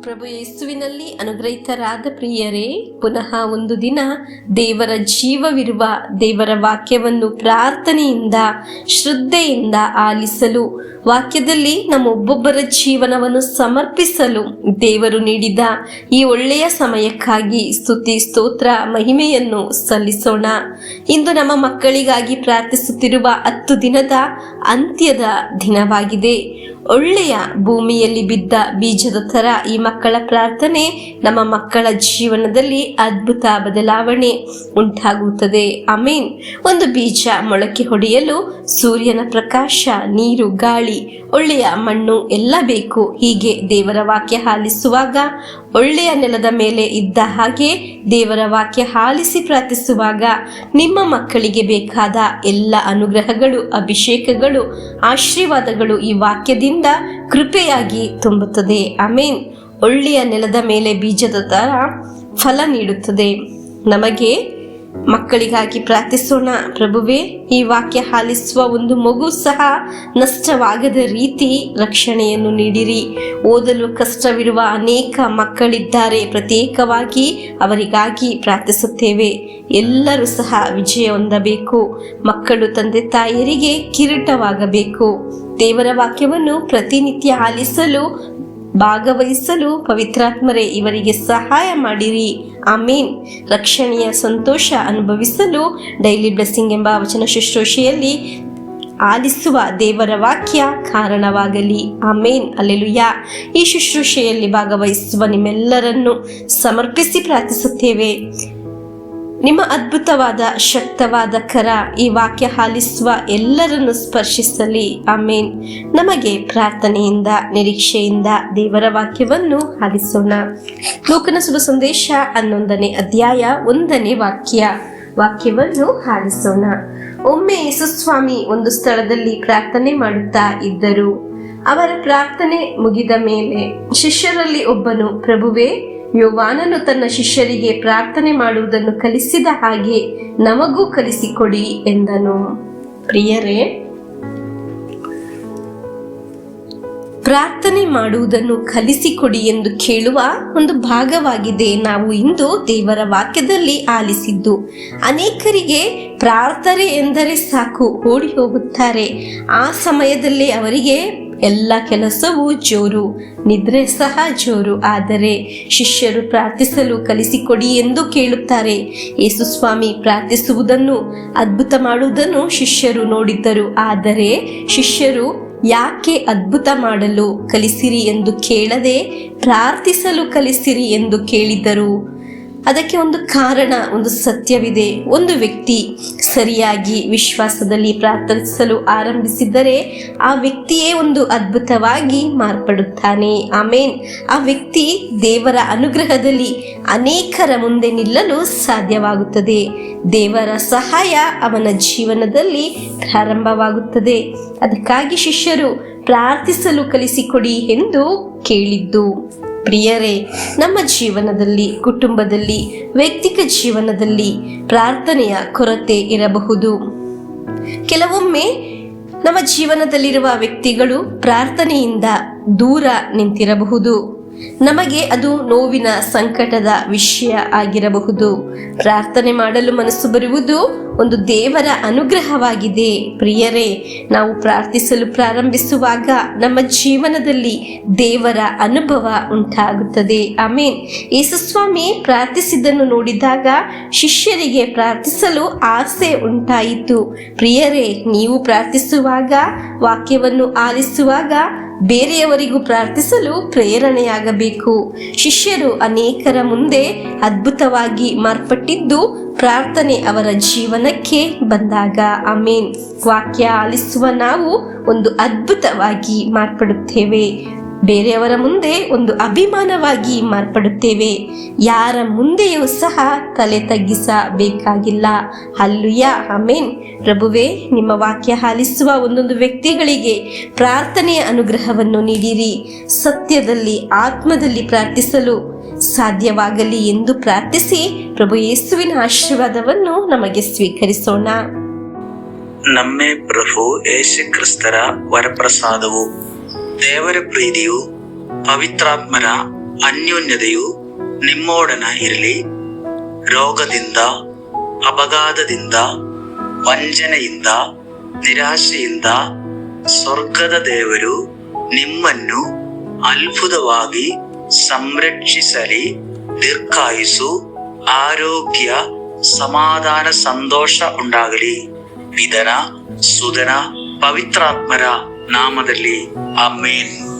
ಪ್ರಭು ಯೇಸುವಿನಲ್ಲಿ ಅನುಗ್ರಹಿತರಾದ ಪ್ರಿಯರೇ, ಪುನಃ ಒಂದು ದಿನ ದೇವರ ಜೀವವಿರುವ ದೇವರ ವಾಕ್ಯವನ್ನು ಪ್ರಾರ್ಥನೆಯಿಂದ ಶ್ರದ್ಧೆಯಿಂದ ಆಲಿಸಲು, ವಾಕ್ಯದಲ್ಲಿ ನಮ್ಮೊಬ್ಬೊಬ್ಬರ ಜೀವನವನ್ನು ಸಮರ್ಪಿಸಲು ದೇವರು ನೀಡಿದ ಈ ಒಳ್ಳೆಯ ಸಮಯಕ್ಕಾಗಿ ಸ್ತುತಿ ಸ್ತೋತ್ರ ಮಹಿಮೆಯನ್ನು ಸಲ್ಲಿಸೋಣ. ಇಂದು ನಮ್ಮ ಮಕ್ಕಳಿಗಾಗಿ ಪ್ರಾರ್ಥಿಸುತ್ತಿರುವ 10 ದಿನದ ಅಂತ್ಯದ ದಿನವಾಗಿದೆ. ಒಳ್ಳೆಯ ಭೂಮಿಯಲ್ಲಿ ಬಿದ್ದ ಬೀಜದ ತರ ಈ ಮಕ್ಕಳ ಪ್ರಾರ್ಥನೆ ನಮ್ಮ ಮಕ್ಕಳ ಜೀವನದಲ್ಲಿ ಅದ್ಭುತ ಬದಲಾವಣೆ ಉಂಟಾಗುತ್ತದೆ. ಆಮೇನ್. ಒಂದು ಬೀಜ ಮೊಳಕೆ ಹೊಡೆಯಲು ಸೂರ್ಯನ ಪ್ರಕಾಶ, ನೀರು, ಗಾಳಿ, ಒಳ್ಳೆಯ ಮಣ್ಣು ಎಲ್ಲ ಬೇಕು. ಹೀಗೆ ದೇವರ ವಾಕ್ಯ ಆಲಿಸುವಾಗ ಒಳ್ಳೆಯ ನೆಲದ ಮೇಲೆ ಇದ್ದ ಹಾಗೆ ದೇವರ ವಾಕ್ಯ ಆಲಿಸಿ ಪ್ರಾರ್ಥಿಸುವಾಗ ನಿಮ್ಮ ಮಕ್ಕಳಿಗೆ ಬೇಕಾದ ಎಲ್ಲ ಅನುಗ್ರಹಗಳು, ಅಭಿಷೇಕಗಳು, ಆಶೀರ್ವಾದಗಳು ಈ ವಾಕ್ಯದಿಂದ ಕೃಪೆಯಾಗಿ ತುಂಬುತ್ತದೆ. ಆಮೇನ್. ಒಳ್ಳೆಯ ನೆಲದ ಮೇಲೆ ಬೀಜದ ತರ ಫಲ ನೀಡುತ್ತದೆ. ನಮಗೆ ಮಕ್ಕಳಿಗಾಗಿ ಪ್ರಾರ್ಥಿಸೋಣ. ಪ್ರಭುವೇ, ಈ ವಾಕ್ಯ ಆಲಿಸುವ ಒಂದು ಮಗು ಸಹ ನಷ್ಟವಾಗದ ರೀತಿ ರಕ್ಷಣೆಯನ್ನು ನೀಡಿರಿ. ಓದಲು ಕಷ್ಟವಿರುವ ಅನೇಕ ಮಕ್ಕಳಿದ್ದಾರೆ. ಪ್ರತ್ಯೇಕವಾಗಿ ಅವರಿಗಾಗಿ ಪ್ರಾರ್ಥಿಸುತ್ತೇವೆ. ಎಲ್ಲರೂ ಸಹ ವಿಜಯ ಹೊಂದಬೇಕು. ಮಕ್ಕಳು ತಂದೆ ತಾಯಿಯರಿಗೆ ಕಿರೀಟವಾಗಬೇಕು. ದೇವರ ವಾಕ್ಯವನ್ನು ಪ್ರತಿನಿತ್ಯ ಆಲಿಸಲು, ಭಾಗವಹಿಸಲು ಪವಿತ್ರಾತ್ಮರೇ ಇವರಿಗೆ ಸಹಾಯ ಮಾಡಿರಿ. ಆಮೇನ್. ರಕ್ಷಣೆಯ ಸಂತೋಷ ಅನುಭವಿಸಲು ಡೈಲಿ ಬ್ಲೆಸ್ಸಿಂಗ್ ಎಂಬ ವಚನ ಶುಶ್ರೂಷೆಯಲ್ಲಿ ಆಲಿಸುವ ದೇವರ ವಾಕ್ಯ ಕಾರಣವಾಗಲಿ. ಆಮೇನ್. ಅಲ್ಲೆಲುಯ್ಯ. ಈ ಶುಶ್ರೂಷೆಯಲ್ಲಿ ಭಾಗವಹಿಸುವ ನಿಮ್ಮೆಲ್ಲರನ್ನು ಸಮರ್ಪಿಸಿ ಪ್ರಾರ್ಥಿಸುತ್ತೇವೆ. ನಿಮ್ಮ ಅದ್ಭುತವಾದ ಶಕ್ತವಾದ ಕರ ಈ ವಾಕ್ಯ ಆಲಿಸುವ ಎಲ್ಲರನ್ನು ಸ್ಪರ್ಶಿಸಲಿ. ಆಮೇನ್. ನಮಗೆ ಪ್ರಾರ್ಥನೆಯಿಂದ, ನಿರೀಕ್ಷೆಯಿಂದ ದೇವರ ವಾಕ್ಯವನ್ನು ಆಲಿಸೋಣ. ಲೂಕನ ಶುಭ ಸಂದೇಶ 11ನೇ ಅಧ್ಯಾಯ 1ನೇ ವಾಕ್ಯವನ್ನು ಆಲಿಸೋಣ. ಒಮ್ಮೆ ಯೇಸುಸ್ವಾಮಿ ಒಂದು ಸ್ಥಳದಲ್ಲಿ ಪ್ರಾರ್ಥನೆ ಮಾಡುತ್ತಾ ಇದ್ದರು. ಅವರ ಪ್ರಾರ್ಥನೆ ಮುಗಿದ ಮೇಲೆ ಶಿಷ್ಯರಲ್ಲಿ ಒಬ್ಬನು, ಪ್ರಭುವೇ, ಯೋವಾನನು ತನ್ನ ಶಿಷ್ಯರಿಗೆ ಪ್ರಾರ್ಥನೆ ಮಾಡುವುದನ್ನು ಕಲಿಸಿದ ಹಾಗೆ ನಮಗೂ ಕಲಿಸಿಕೊಡಿ ಎಂದನು. ಪ್ರಿಯರೇ, ಪ್ರಾರ್ಥನೆ ಮಾಡುವುದನ್ನು ಕಲಿಸಿಕೊಡಿ ಎಂದು ಕೇಳುವ ಒಂದು ಭಾಗವಾಗಿದೆ ನಾವು ಇಂದು ದೇವರ ವಾಕ್ಯದಲ್ಲಿ ಆಲಿಸಿದ್ದು. ಅನೇಕರಿಗೆ ಪ್ರಾರ್ಥನೆ ಎಂದರೆ ಸಾಕು, ಓಡಿ ಹೋಗುತ್ತಾರೆ. ಆ ಸಮಯದಲ್ಲಿ ಅವರಿಗೆ ಎಲ್ಲ ಕೆಲಸವೂ ಜೋರು, ನಿದ್ರೆ ಸಹ ಜೋರು. ಆದರೆ ಶಿಷ್ಯರು ಪ್ರಾರ್ಥಿಸಲು ಕಲಿಸಿಕೊಡಿ ಎಂದು ಕೇಳುತ್ತಾರೆ. ಯೇಸುಸ್ವಾಮಿ ಪ್ರಾರ್ಥಿಸುವುದನ್ನು, ಅದ್ಭುತ ಮಾಡುವುದನ್ನು ಶಿಷ್ಯರು ನೋಡಿದ್ದರು. ಆದರೆ ಶಿಷ್ಯರು ಯಾಕೆ ಅದ್ಭುತ ಮಾಡಲು ಕಲಿಸಿರಿ ಎಂದು ಕೇಳದೆ ಪ್ರಾರ್ಥಿಸಲು ಕಲಿಸಿರಿ ಎಂದು ಕೇಳಿದರು. ಅದಕ್ಕೆ ಒಂದು ಕಾರಣ, ಒಂದು ಸತ್ಯವಿದೆ. ಒಂದು ವ್ಯಕ್ತಿ ಸರಿಯಾಗಿ ವಿಶ್ವಾಸದಲ್ಲಿ ಪ್ರಾರ್ಥಿಸಲು ಆರಂಭಿಸಿದರೆ ಆ ವ್ಯಕ್ತಿಯೇ ಒಂದು ಅದ್ಭುತವಾಗಿ ಮಾರ್ಪಡುತ್ತಾನೆ. ಆಮೇನ್. ಆ ವ್ಯಕ್ತಿ ದೇವರ ಅನುಗ್ರಹದಲ್ಲಿ ಅನೇಕರ ಮುಂದೆ ನಿಲ್ಲಲು ಸಾಧ್ಯವಾಗುತ್ತದೆ. ದೇವರ ಸಹಾಯ ಅವನ ಜೀವನದಲ್ಲಿ ಪ್ರಾರಂಭವಾಗುತ್ತದೆ. ಅದಕ್ಕಾಗಿ ಶಿಷ್ಯರು ಪ್ರಾರ್ಥಿಸಲು ಕಲಿಸಿಕೊಡಿ ಎಂದು ಕೇಳಿದ್ದು. ಪ್ರಿಯರೇ, ನಮ್ಮ ಜೀವನದಲ್ಲಿ, ಕುಟುಂಬದಲ್ಲಿ, ವೈಯಕ್ತಿಕ ಜೀವನದಲ್ಲಿ ಪ್ರಾರ್ಥನೆಯ ಕೊರತೆ ಇರಬಹುದು. ಕೆಲವೊಮ್ಮೆ ನಮ್ಮ ಜೀವನದಲ್ಲಿರುವ ವ್ಯಕ್ತಿಗಳು ಪ್ರಾರ್ಥನೆಯಿಂದ ದೂರ ನಿಂತಿರಬಹುದು. ನಮಗೆ ಅದು ನೋವಿನ, ಸಂಕಟದ ವಿಷಯ ಆಗಿರಬಹುದು. ಪ್ರಾರ್ಥನೆ ಮಾಡಲು ಮನಸ್ಸು ಬರುವುದು ಒಂದು ದೇವರ ಅನುಗ್ರಹವಾಗಿದೆ. ಪ್ರಿಯರೇ, ನಾವು ಪ್ರಾರ್ಥಿಸಲು ಪ್ರಾರಂಭಿಸುವಾಗ ನಮ್ಮ ಜೀವನದಲ್ಲಿ ದೇವರ ಅನುಭವ ಉಂಟಾಗುತ್ತದೆ. ಆಮೇನ್. ಯೇಸುಸ್ವಾಮಿ ಪ್ರಾರ್ಥಿಸಿದ್ದನ್ನು ನೋಡಿದಾಗ ಶಿಷ್ಯರಿಗೆ ಪ್ರಾರ್ಥಿಸಲು ಆಸೆ ಉಂಟಾಯಿತು. ಪ್ರಿಯರೇ, ನೀವು ಪ್ರಾರ್ಥಿಸುವಾಗ, ವಾಕ್ಯವನ್ನು ಆಲಿಸುವಾಗ ಬೇರೆಯವರಿಗೂ ಪ್ರಾರ್ಥಿಸಲು ಪ್ರೇರಣೆಯಾಗಬೇಕು. ಶಿಷ್ಯರು ಅನೇಕರ ಮುಂದೆ ಅದ್ಭುತವಾಗಿ ಮಾರ್ಪಟ್ಟಿದ್ದು ಪ್ರಾರ್ಥನೆ ಅವರ ಜೀವನಕ್ಕೆ ಬಂದಾಗ. ಆಮೇನ್. ವಾಕ್ಯ ಆಲಿಸುವ ನಾವು ಒಂದು ಅದ್ಭುತವಾಗಿ ಮಾರ್ಪಡುತ್ತೇವೆ. ಬೇರೆಯವರ ಮುಂದೆ ಒಂದು ಅಭಿಮಾನವಾಗಿ ಮಾರ್ಪಡುತ್ತೇವೆ. ಯಾರ ಮುಂದೆಯೂ ಸಹ ತಲೆ ತಗ್ಗಿಸಬೇಕಾಗಿಲ್ಲ. ಹಲ್ಲೆಲೂಯಾ. ಆಮೇನ್. ಪ್ರಭುವೇ, ನಿಮ್ಮ ವಾಕ್ಯ ಆಲಿಸುವ ಒಂದೊಂದು ವ್ಯಕ್ತಿಗಳಿಗೆ ಪ್ರಾರ್ಥನೆಯ ಅನುಗ್ರಹವನ್ನು ನೀಡಿರಿ. ಸತ್ಯದಲ್ಲಿ, ಆತ್ಮದಲ್ಲಿ ಪ್ರಾರ್ಥಿಸಲು ಸಾಧ್ಯವಾಗಲಿ ಎಂದು ಪ್ರಾರ್ಥಿಸಿ ಪ್ರಭು ಯೇಸುವಿನ ಆಶೀರ್ವಾದವನ್ನು ನಮಗೆ ಸ್ವೀಕರಿಸೋಣ. ನಮ್ಮೇ ಪ್ರಭು ಯೇಸು ಕ್ರಿಸ್ತರ ವರಪ್ರಸಾದವು, ದೇವರ ಪ್ರೀತಿಯು, ಪವಿತ್ರಾತ್ಮರ ಅನ್ಯೋನ್ಯತೆಯು ನಿಮ್ಮೊಡನ ಇರಲಿ. ರೋಗದಿಂದ, ಅಪಘಾತದಿಂದ, ವಂಚನೆಯಿಂದ, ನಿರಾಶೆಯಿಂದ ಸ್ವರ್ಗದ ದೇವರು ನಿಮ್ಮನ್ನು ಅದ್ಭುತವಾಗಿ ಸಂರಕ್ಷಿಸಲಿ. ದೀರ್ಘಾಯುಸ್ಸು, ಆರೋಗ್ಯ, ಸಮಾಧಾನ, ಸಂತೋಷ ಉಂಟಾಗಲಿ. ಪಿತನ, ಸುತನ, ಪವಿತ್ರಾತ್ಮರ ನಾಮದಲ್ಲಿ ಆಮೆನ್.